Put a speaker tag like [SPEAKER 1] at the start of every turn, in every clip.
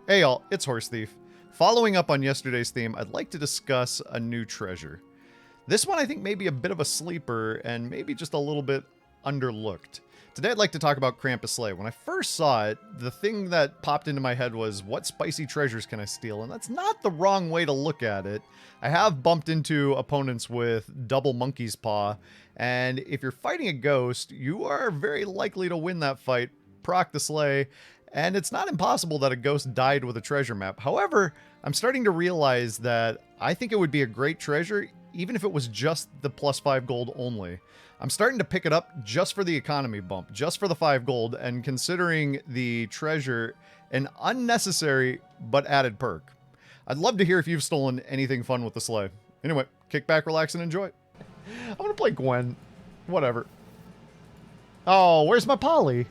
[SPEAKER 1] Hey y'all, it's Horse Thief. Following up on yesterday's theme, I'd like to discuss a new treasure. This one I think may be a bit of a sleeper and maybe just a little bit underlooked. Today I'd like to talk about Krampus Slay. When I first saw it, the thing that popped into my head was, what spicy treasures can I steal? And that's not the wrong way to look at it. I have bumped into opponents with double monkey's paw, and if you're fighting a ghost, you are very likely to win that fight, proc the Slay, and it's not impossible that a ghost died with a treasure map. However, I'm starting to realize that I think it would be a great treasure even if it was just the +5 gold only. I'm starting to pick it up just for the economy bump, just for the 5 gold, and considering the treasure an unnecessary but added perk. I'd love to hear if you've stolen anything fun with the Slay. Anyway, kick back, relax, and enjoy. I'm gonna play Gwen. Whatever. Oh, where's my Polly?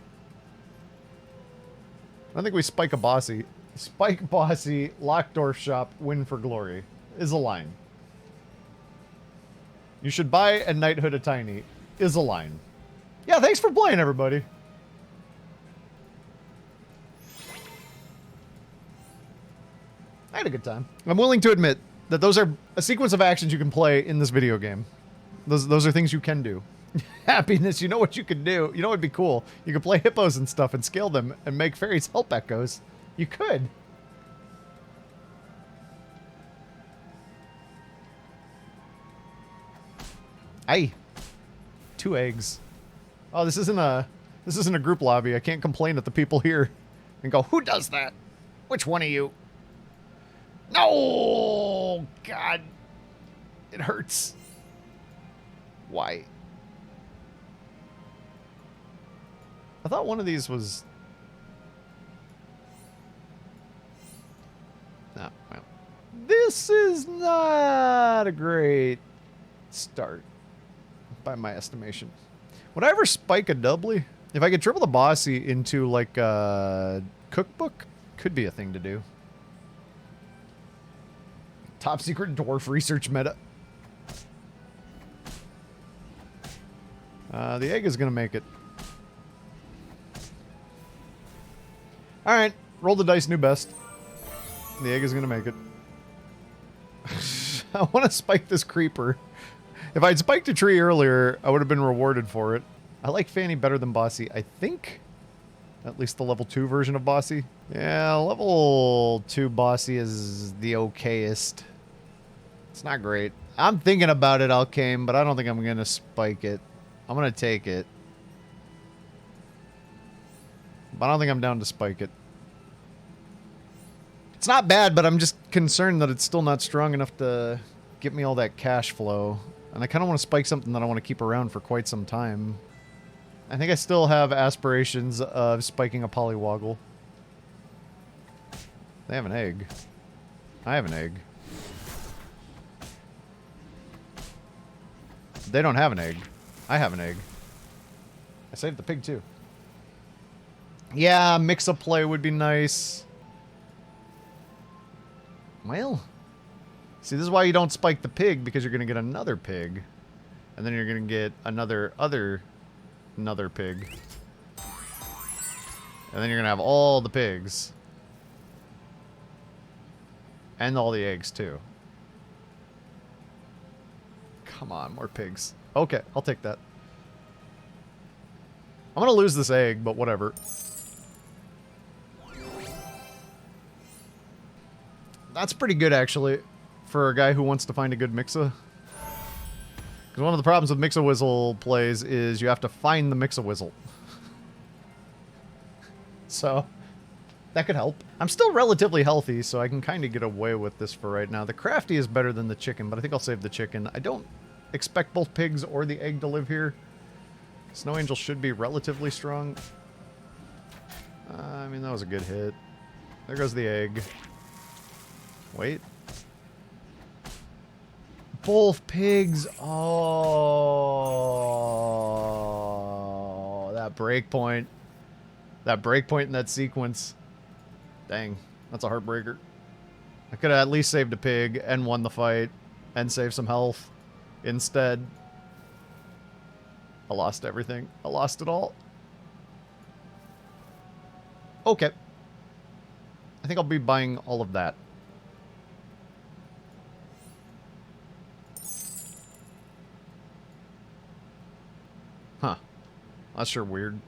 [SPEAKER 1] I think we spike a bossy. Spike bossy, Lockdorf shop, win for glory. Is a line. You should buy a knighthood a tiny. Is a line. Yeah, thanks for playing, everybody. I had a good time. I'm willing to admit that those are a sequence of actions you can play in this video game. Those are things you can do. Happiness, you know what you could do? You know what'd be cool? You could play hippos and stuff and scale them and make fairies help echoes. You could. Aye. 2 eggs. Oh, this isn't a group lobby. I can't complain at the people here and go, who does that? Which one of you? No! God. It hurts. Why? I thought one of these was... No, well. This is not a great start, by my estimation. Would I ever spike a doubly? If I could triple the bossy into, like, a cookbook, could be a thing to do. Top secret dwarf research meta. The egg is going to make it. Alright, roll the dice, new best. The egg is going to make it. I want to spike this creeper. If I'd spiked a tree earlier, I would have been rewarded for it. I like Fanny better than Bossy, I think. At least the level 2 version of Bossy. Yeah, level 2 Bossy is the okayest. It's not great. I'm thinking about it, Alkane, but I don't think I'm going to spike it. I'm going to take it. But I don't think I'm down to spike it. It's not bad, but I'm just concerned that it's still not strong enough to get me all that cash flow. And I kind of want to spike something that I want to keep around for quite some time. I think I still have aspirations of spiking a Polywoggle. They have an egg. I have an egg. They don't have an egg. I have an egg. I saved the pig too. Yeah, mix-up play would be nice. Well, see, this is why you don't spike the pig, because you're going to get another pig. And then you're going to get another pig. And then you're going to have all the pigs. And all the eggs, too. Come on, more pigs. Okay, I'll take that. I'm going to lose this egg, but whatever. That's pretty good, actually, for a guy who wants to find a good Mixa. Because one of the problems with Mix-a-Whizzle plays is you have to find the Mix-a-Whizzle. So, that could help. I'm still relatively healthy, so I can kind of get away with this for right now. The crafty is better than the chicken, but I think I'll save the chicken. I don't expect both pigs or the egg to live here. Snow Angel should be relatively strong. I mean, that was a good hit. There goes the egg. Wait. Both pigs. Oh, that breakpoint. That breakpoint in that sequence. Dang, that's a heartbreaker. I could have at least saved a pig and won the fight and saved some health. Instead, I lost everything. I lost it all. Okay. I think I'll be buying all of that. Huh. That's sure weird.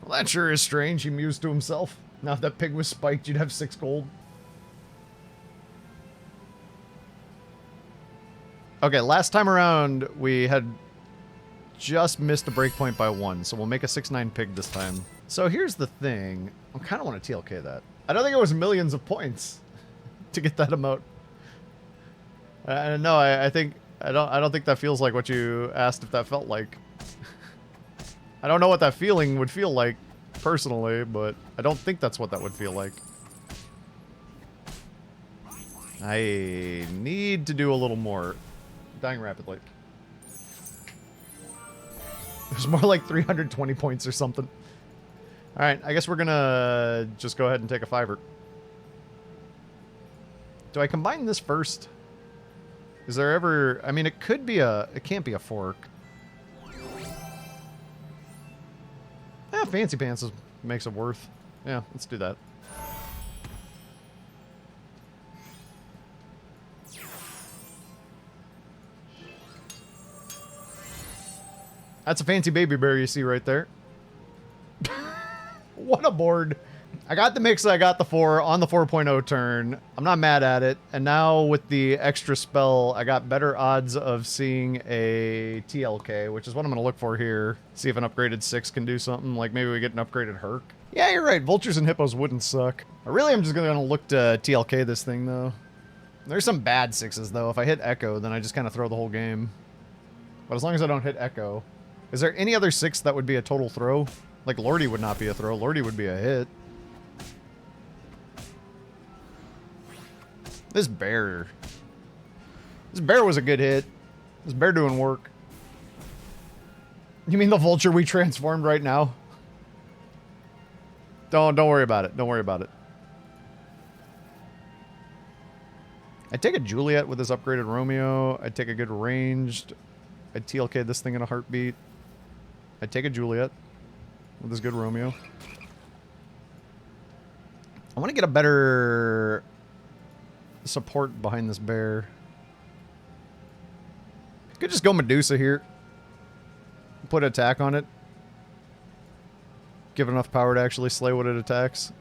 [SPEAKER 1] Well, that sure is strange, he mused to himself. Now if that pig was spiked, you'd have 6 gold. Okay, last time around, we had just missed the breakpoint by 1, so we'll make a 6-9 pig this time. So here's the thing. I kind of want to TLK that. I don't think it was millions of points to get that amount. No, I don't think that feels like what you asked if that felt like. I don't know what that feeling would feel like, personally, but I don't think that's what that would feel like. I need to do a little more. Dying rapidly. There's more like 320 points or something. Alright, I guess we're gonna just go ahead and take a 5er. Do I combine this first? Is there ever... I mean, it could be a... It can't be a fork. Fancy Pants makes it worth. Yeah, let's do that. That's a fancy baby bear you see right there. What a board. I got the mix, I got the 4 on the 4.0 turn. I'm not mad at it. And now with the extra spell, I got better odds of seeing a TLK, which is what I'm going to look for here. See if an upgraded 6 can do something. Like maybe we get an upgraded Herc. Yeah, you're right. Vultures and Hippos wouldn't suck. I really am just going to look to TLK this thing, though. There's some bad 6s, though. If I hit Echo, then I just kind of throw the whole game. But as long as I don't hit Echo. Is there any other 6 that would be a total throw? Like Lordy would not be a throw. Lordy would be a hit. This bear. This bear was a good hit. This bear doing work. You mean the vulture we transformed right now? Don't worry about it. Don't worry about it. I'd take a Juliet with this upgraded Romeo. I'd take a good ranged. I'd TLK this thing in a heartbeat. I'd take a Juliet with this good Romeo. I want to get a better support behind this bear. Could just go Medusa here. Put attack on it. Give it enough power to actually slay what it attacks.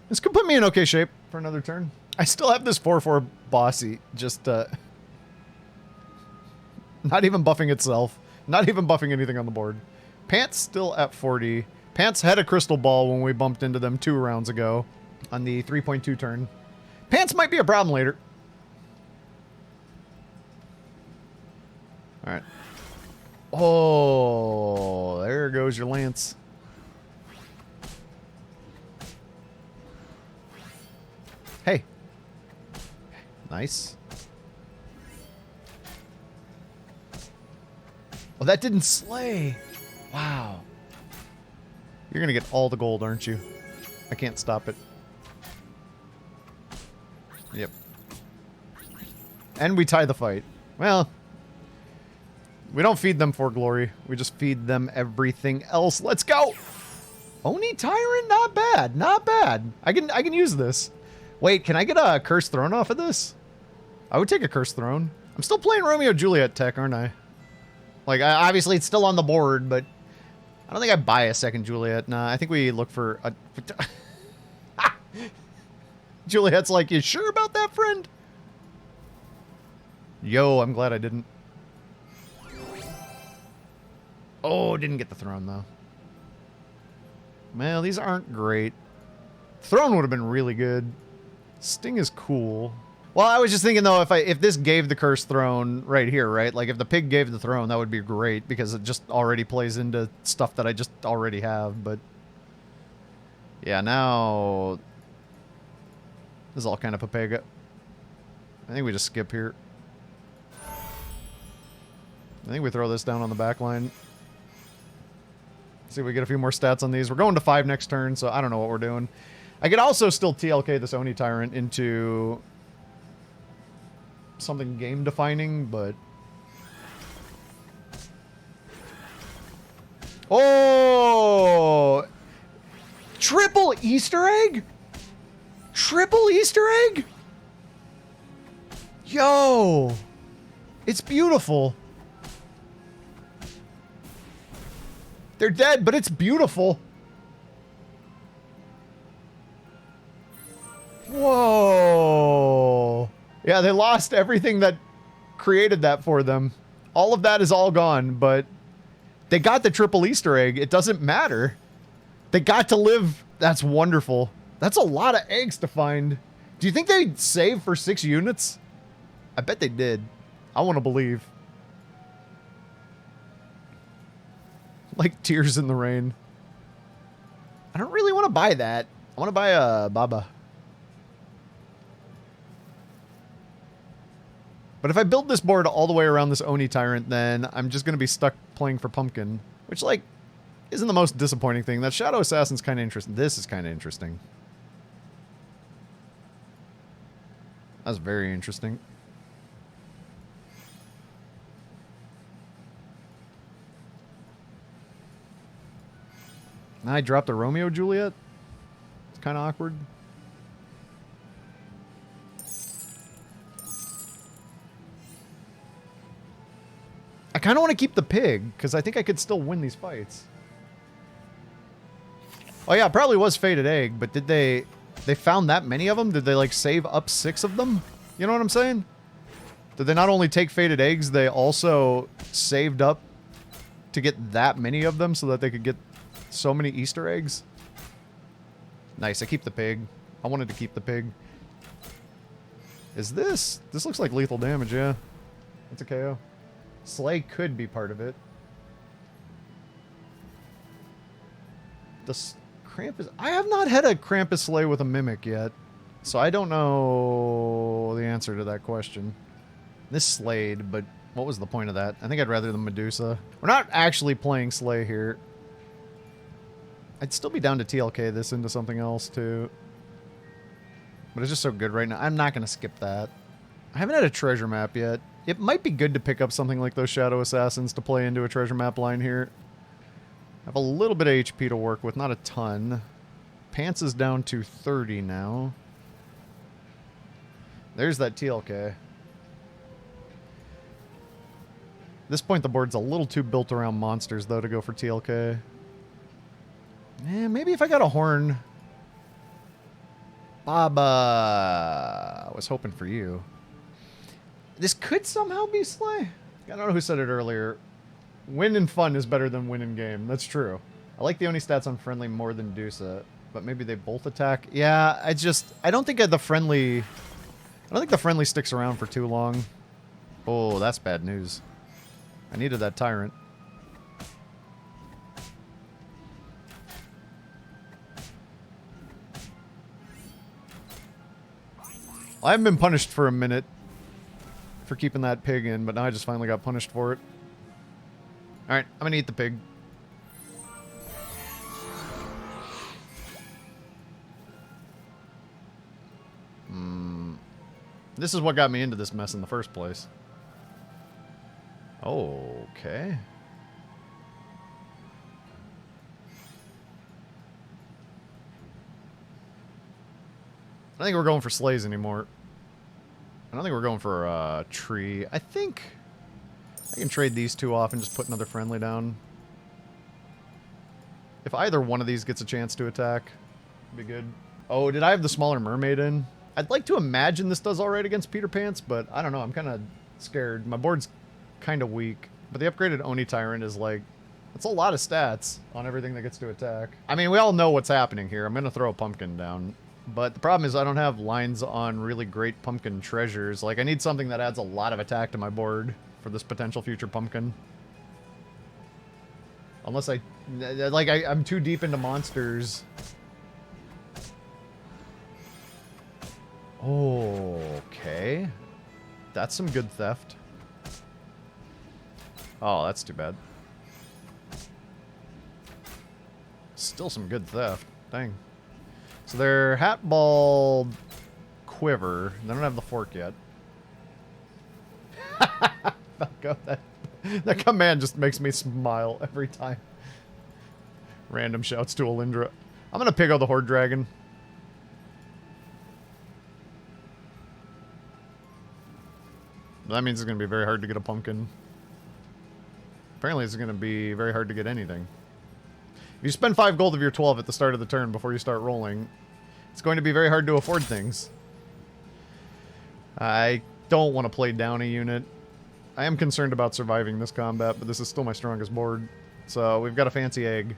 [SPEAKER 1] This could put me in okay shape for another turn. I still have this 4/4 bossy. Just, not even buffing itself. Not even buffing anything on the board. Pants still at 40. Pants had a crystal ball when we bumped into them 2 rounds ago on the 3.2 turn. Pants might be a problem later. Alright. Oh, there goes your lance. Hey. Nice. Oh, that didn't slay. Wow. You're gonna get all the gold, aren't you? I can't stop it. Yep. And we tie the fight. Well, we don't feed them for glory. We just feed them everything else. Let's go! Oni Tyrant, not bad. Not bad. I can use this. Wait, can I get a Cursed Throne off of this? I would take a Cursed Throne. I'm still playing Romeo Juliet tech, aren't I? Like, obviously it's still on the board, but I don't think I buy a second Juliet. Nah, I think we look for a... Juliet's like, you sure about that, friend? Yo, I'm glad I didn't. Oh, didn't get the throne, though. Well, these aren't great. Throne would have been really good. Sting is cool. Well, I was just thinking, though, if this gave the Cursed Throne right here, right? Like, if the pig gave the throne, that would be great, because it just already plays into stuff that I just already have, but... Yeah, now... This is all kind of Papega. I think we just skip here. I think we throw this down on the back line. See if we get a few more stats on these. We're going to 5 next turn, so I don't know what we're doing. I could also still TLK this Oni Tyrant into something game-defining, but... Oh! Triple Easter egg? Triple Easter egg? Yo! It's beautiful. They're dead, but it's beautiful. Whoa. Yeah, they lost everything that created that for them. All of that is all gone, but they got the triple Easter egg. It doesn't matter. They got to live. That's wonderful. That's a lot of eggs to find. Do you think they'd save for 6 units? I bet they did. I want to believe. Like tears in the rain. I don't really want to buy that. I want to buy a Baba. But if I build this board all the way around this Oni Tyrant, then I'm just going to be stuck playing for Pumpkin. Which, like, isn't the most disappointing thing. That Shadow Assassin's kind of interesting. This is kind of interesting. That's very interesting. I dropped a Romeo Juliet. It's kind of awkward. I kind of want to keep the pig, because I think I could still win these fights. Oh yeah, it probably was Fated Egg, but did they found that many of them? Did they, like, save up 6 of them? You know what I'm saying? Did they not only take Fated Eggs, they also saved up to get that many of them so that they could get so many Easter eggs? Nice, I keep the pig. I wanted to keep the pig. Is this? This looks like lethal damage, yeah. It's a KO. Slay could be part of it. The Krampus... I have not had a Krampus Slay with a Mimic yet, so I don't know the answer to that question. This slayed, but what was the point of that? I think I'd rather the Medusa. We're not actually playing Slay here. I'd still be down to TLK this into something else, too. But it's just so good right now. I'm not going to skip that. I haven't had a treasure map yet. It might be good to pick up something like those Shadow Assassins to play into a treasure map line here. I have a little bit of HP to work with, not a ton. Pants is down to 30 now. There's that TLK. At this point, the board's a little too built around monsters, though, to go for TLK. Maybe if I got a horn. Baba. I was hoping for you. This could somehow be Slay. I don't know who said it earlier. Win in fun is better than win in game. That's true. I like the Oni stats on friendly more than Dusa, but maybe they both attack. Yeah, I don't think the friendly sticks around for too long. Oh, that's bad news. I needed that Tyrant. I haven't been punished for a minute for keeping that pig in, but now I just finally got punished for it. Alright, I'm gonna eat the pig. This is what got me into this mess in the first place. Okay. I don't think we're going for slays anymore. I don't think we're going for a tree. I think I can trade these two off and just put another friendly down. If either one of these gets a chance to attack, it'd be good. Oh, did I have the smaller mermaid in? I'd like to imagine this does alright against Peter Pants, but I don't know. I'm kind of scared. My board's kind of weak. But the upgraded Oni Tyrant is like... That's a lot of stats on everything that gets to attack. I mean, we all know what's happening here. I'm going to throw a pumpkin down. But the problem is I don't have lines on really great pumpkin treasures. Like, I need something that adds a lot of attack to my board for this potential future pumpkin. Unless I'm too deep into monsters. Okay. That's some good theft. Oh, that's too bad. Still some good theft. Dang. So their hat ball quiver. They don't have the fork yet. That command just makes me smile every time. Random shouts to Alindra. I'm gonna pick out the Horde Dragon. That means it's gonna be very hard to get a pumpkin. Apparently it's gonna be very hard to get anything. If you spend 5 gold of your 12 at the start of the turn before you start rolling, it's going to be very hard to afford things. I don't want to play down a unit. I am concerned about surviving this combat, but this is still my strongest board. So we've got a fancy egg.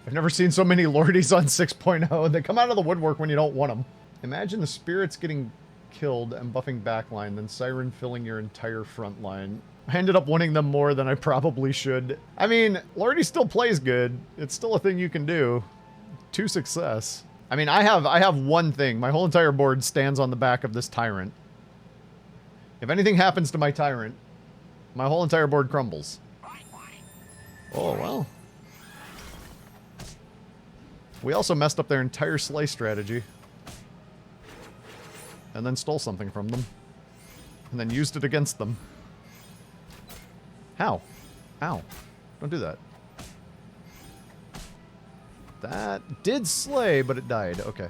[SPEAKER 1] I've never seen so many Lordies on 6.0. They come out of the woodwork when you don't want them. Imagine the spirits getting killed and buffing backline, then Siren filling your entire front line. I ended up winning them more than I probably should. I mean, Lordy still plays good. It's still a thing you can do. To success. I mean, I have one thing. My whole entire board stands on the back of this Tyrant. If anything happens to my Tyrant, my whole entire board crumbles. Oh, well. We also messed up their entire slay strategy. And then stole something from them. And then used it against them. How? Ow. Don't do that. That did slay, but it died. Okay.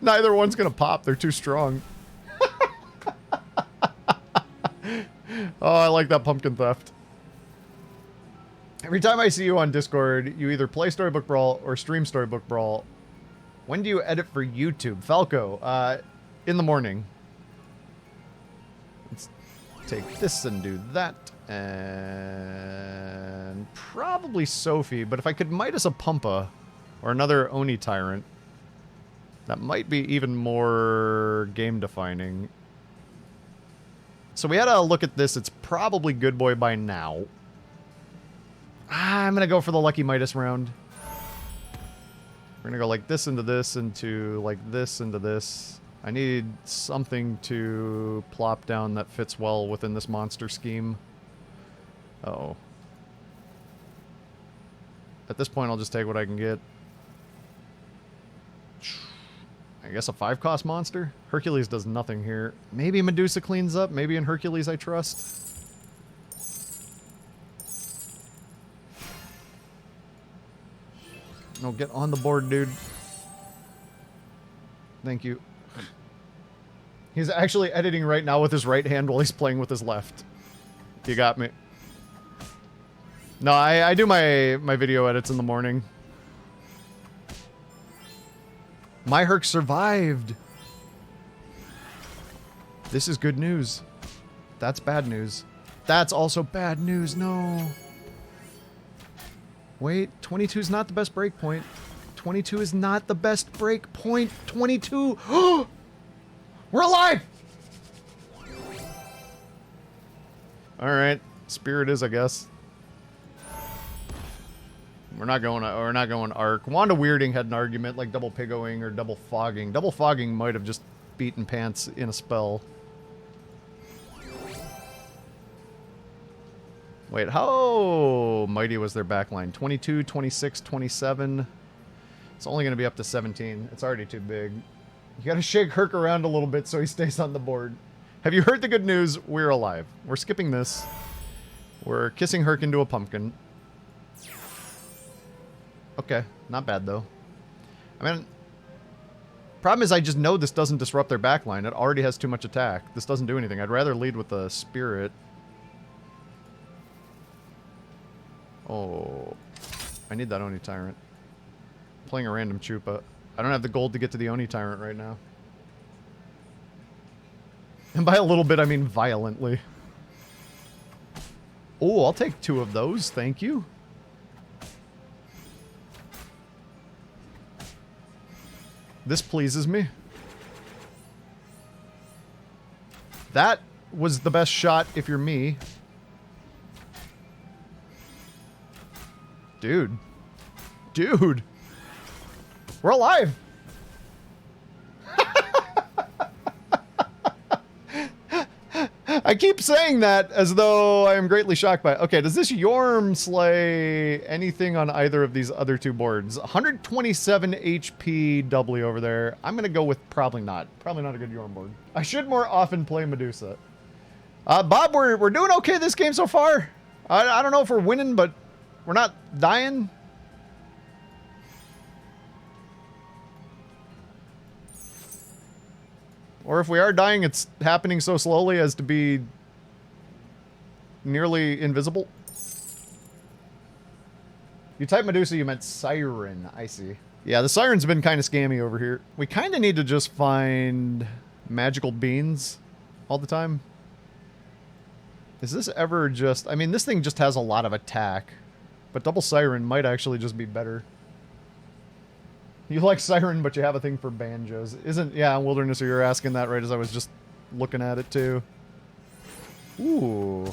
[SPEAKER 1] Neither one's gonna pop. They're too strong. Oh, I like that pumpkin theft. Every time I see you on Discord, you either play Storybook Brawl or stream Storybook Brawl. When do you edit for YouTube? Falco, in the morning. Let's take this and do that. And probably Sophie, but if I could Midas a Pumpa or another Oni Tyrant, that might be even more game defining. So we had a look at this. It's probably Good Boy by now. I'm gonna go for the Lucky Midas round. We're gonna go like this into this, into like this into this. I need something to plop down that fits well within this monster scheme. Uh-oh. At this point, I'll just take what I can get. I guess a 5-cost monster? Hercules does nothing here. Maybe Medusa cleans up. Maybe in Hercules I trust. No, get on the board, dude. Thank you. He's actually editing right now with his right hand while he's playing with his left. You got me. No, I do my video edits in the morning. My Herc survived. This is good news. That's bad news. That's also bad news. No. Wait, 22 is not the best break point. 22 is not the best break point. 22. We're alive. All right, Spirit is, I guess. We're not going Arc. Wanda Weirding had an argument like double Pigoing or double Fogging. Double Fogging might have just beaten pants in a spell. Wait, how mighty was their backline? 22, 26, 27. It's only going to be up to 17. It's already too big. You got to shake Herc around a little bit so he stays on the board. Have you heard the good news? We're alive. We're skipping this. We're kissing Herc into a pumpkin. Okay, not bad though. I mean, problem is I just know this doesn't disrupt their backline. It already has too much attack. This doesn't do anything. I'd rather lead with the Spirit. Oh, I need that Oni Tyrant. Playing a random Chupa. I don't have the gold to get to the Oni Tyrant right now. And by a little bit, I mean violently. Oh, I'll take 2 of those. Thank you. This pleases me. That was the best shot if you're me. Dude. Dude. We're alive. I keep saying that as though I am greatly shocked by it. Okay, does this Yorm slay anything on either of these other 2 boards? 127 HP W over there. I'm going to go with probably not. Probably not a good Yorm board. I should more often play Medusa. Bob, we're doing okay this game so far. I don't know if we're winning, but we're not dying. Or if we are dying, it's happening so slowly as to be nearly invisible. You type Medusa, you meant Siren. I see. Yeah, the Siren's been kind of scammy over here. We kind of need to just find magical beans all the time. Is this ever just... I mean, this thing just has a lot of attack. But double Siren might actually just be better. You like Siren, but you have a thing for banjos. Isn't... Yeah, Wilderness, you're asking that right as I was just looking at it, too. Ooh.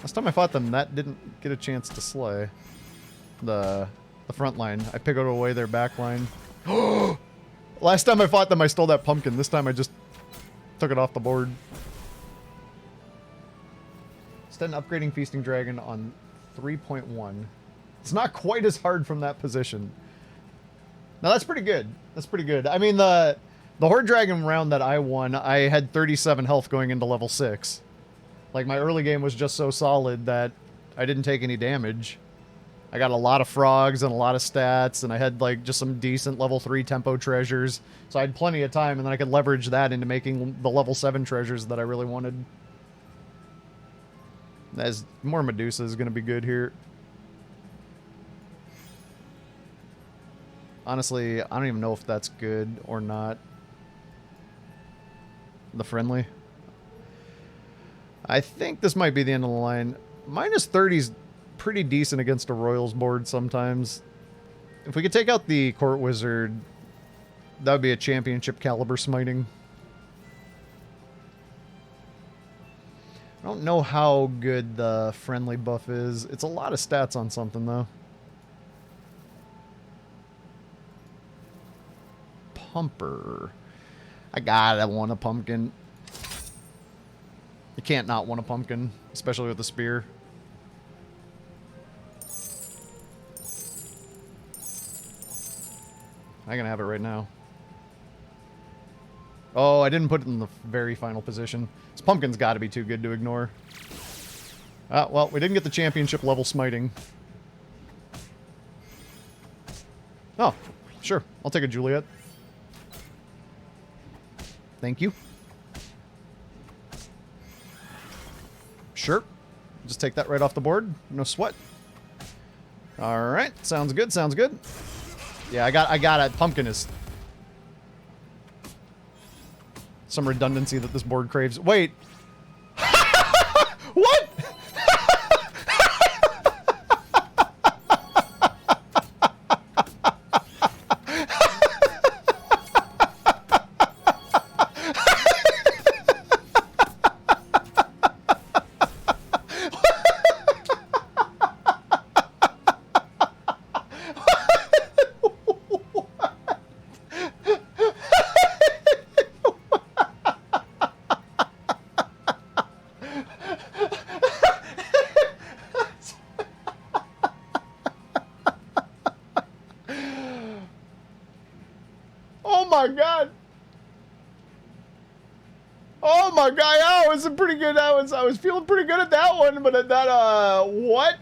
[SPEAKER 1] Last time I fought them, that didn't get a chance to slay. The front line. I pickled away their back line. Last time I fought them, I stole that pumpkin. This time I just took it off the board. Instead of upgrading Feasting Dragon on 3.1. It's not quite as hard from that position. Now that's pretty good. That's pretty good. I mean, the Horde Dragon round that I won, I had 37 health going into level 6. Like, my early game was just so solid that I didn't take any damage. I got a lot of frogs and a lot of stats, and I had, like, just some decent level 3 tempo treasures. So I had plenty of time, and then I could leverage that into making the level 7 treasures that I really wanted. As more Medusa is going to be good here. Honestly, I don't even know if that's good or not. The friendly. I think this might be the end of the line. Minus 30's pretty decent against a Royals board sometimes. If we could take out the Court Wizard, that would be a championship caliber smiting. I don't know how good the friendly buff is. It's a lot of stats on something, though. Pumper. I gotta want a pumpkin. You can't not want a pumpkin, especially with the spear. I'm gonna have it right now. Oh, I didn't put it in the very final position. This pumpkin's got to be too good to ignore. Well, we didn't get the championship level smiting. Oh, sure. I'll take a Juliet. Thank you. Sure. Just take that right off the board. No sweat. Alright. Sounds good. Sounds good. Yeah, I got it. Pumpkin is... some redundancy that this board craves. Wait. What? Oh my god! Oh my god! Oh, it was a pretty good. I was feeling pretty good at that one, but at that what?